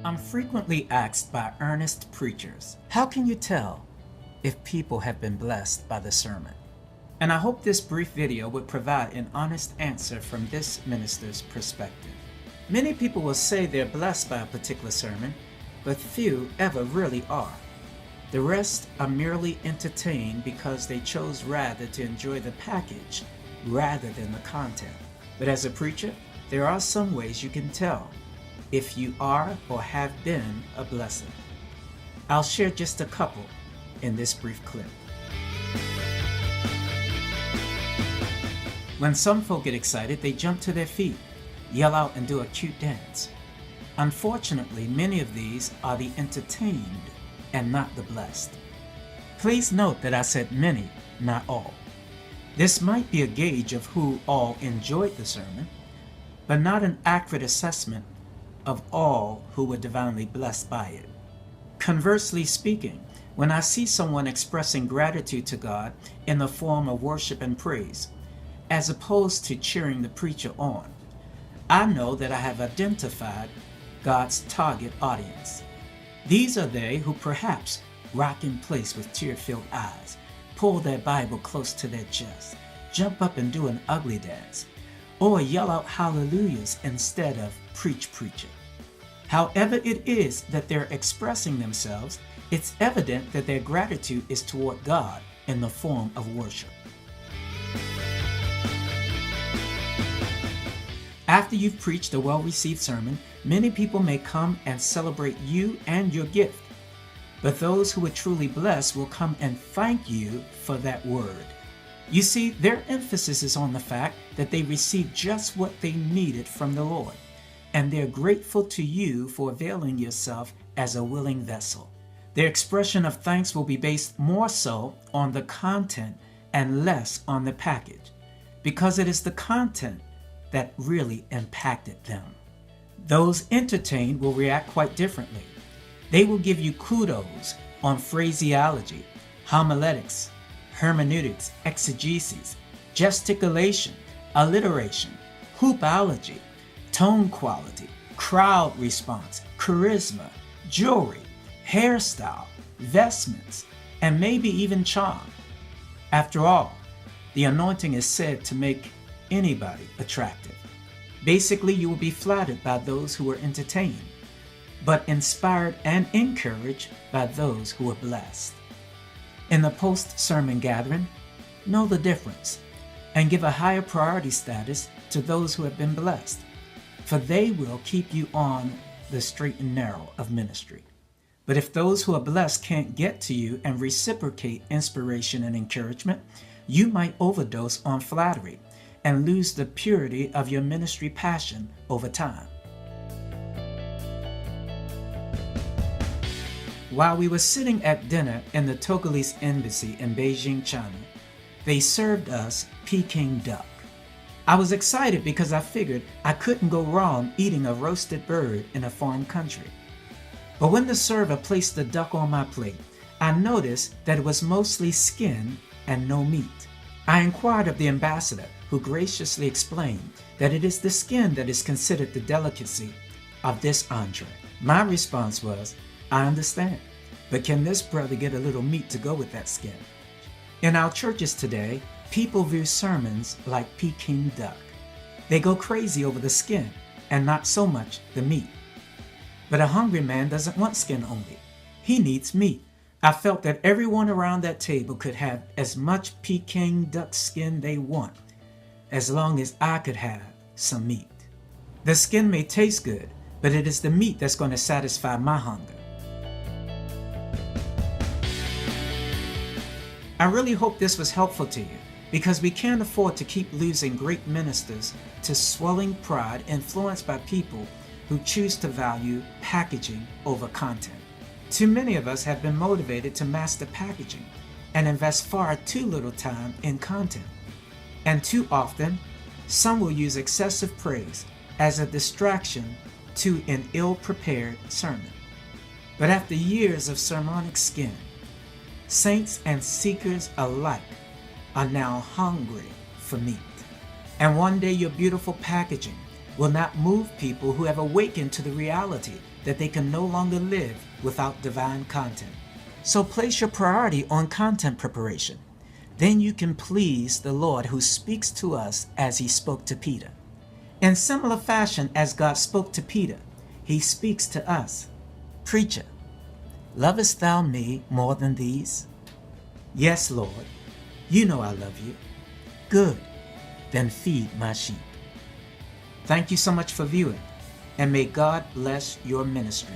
I'm frequently asked by earnest preachers, how can you tell if people have been blessed by the sermon? And I hope this brief video would provide an honest answer from this minister's perspective. Many people will say they're blessed by a particular sermon, but few ever really are. The rest are merely entertained because they chose rather to enjoy the package rather than the content. But as a preacher, there are some ways you can tell if you are or have been a blessing. I'll share just a couple in this brief clip. When some folk get excited, they jump to their feet, yell out, and do a cute dance. Unfortunately, many of these are the entertained and not the blessed. Please note that I said many, not all. This might be a gauge of who all enjoyed the sermon, but not an accurate assessment of all who were divinely blessed by it. Conversely speaking, when I see someone expressing gratitude to God in the form of worship and praise, as opposed to cheering the preacher on, I know that I have identified God's target audience. These are they who perhaps rock in place with tear-filled eyes, pull their Bible close to their chest, jump up and do an ugly dance, or yell out hallelujahs instead of preach, preacher. However it is that they're expressing themselves, it's evident that their gratitude is toward God in the form of worship. After you've preached a well-received sermon, many people may come and celebrate you and your gift. But those who are truly blessed will come and thank you for that word. You see, their emphasis is on the fact that they received just what they needed from the Lord, and they're grateful to you for availing yourself as a willing vessel. Their expression of thanks will be based more so on the content and less on the package, because it is the content that really impacted them. Those entertained will react quite differently. They will give you kudos on phraseology, homiletics, hermeneutics, exegesis, gesticulation, alliteration, hoopology, tone quality, crowd response, charisma, jewelry, hairstyle, vestments, and maybe even charm. After all, the anointing is said to make anybody attractive. Basically, you will be flattered by those who are entertained, but inspired and encouraged by those who are blessed. In the post-sermon gathering, know the difference and give a higher priority status to those who have been blessed, for they will keep you on the straight and narrow of ministry. But if those who are blessed can't get to you and reciprocate inspiration and encouragement, you might overdose on flattery and lose the purity of your ministry passion over time. While we were sitting at dinner in the Togolese embassy in Beijing, China, they served us Peking Duck. I was excited because I figured I couldn't go wrong eating a roasted bird in a foreign country. But when the server placed the duck on my plate, I noticed that it was mostly skin and no meat. I inquired of the ambassador, who graciously explained that it is the skin that is considered the delicacy of this entree. My response was, I understand, but can this brother get a little meat to go with that skin? In our churches today, people view sermons like Peking Duck. They go crazy over the skin and not so much the meat. But a hungry man doesn't want skin only. He needs meat. I felt that everyone around that table could have as much Peking Duck skin they want, as long as I could have some meat. The skin may taste good, but it is the meat that's going to satisfy my hunger. I really hope this was helpful to you, because we can't afford to keep losing great ministers to swelling pride influenced by people who choose to value packaging over content. Too many of us have been motivated to master packaging and invest far too little time in content. And too often, some will use excessive praise as a distraction to an ill-prepared sermon. But after years of sermonic skin, saints and seekers alike are now hungry for meat. And one day your beautiful packaging will not move people who have awakened to the reality that they can no longer live without divine content. So place your priority on content preparation. Then you can please the Lord who speaks to us as he spoke to Peter. In similar fashion as God spoke to Peter, he speaks to us. Preacher, lovest thou me more than these? Yes, Lord, you know I love you. Good, then feed my sheep. Thank you so much for viewing, and may God bless your ministry.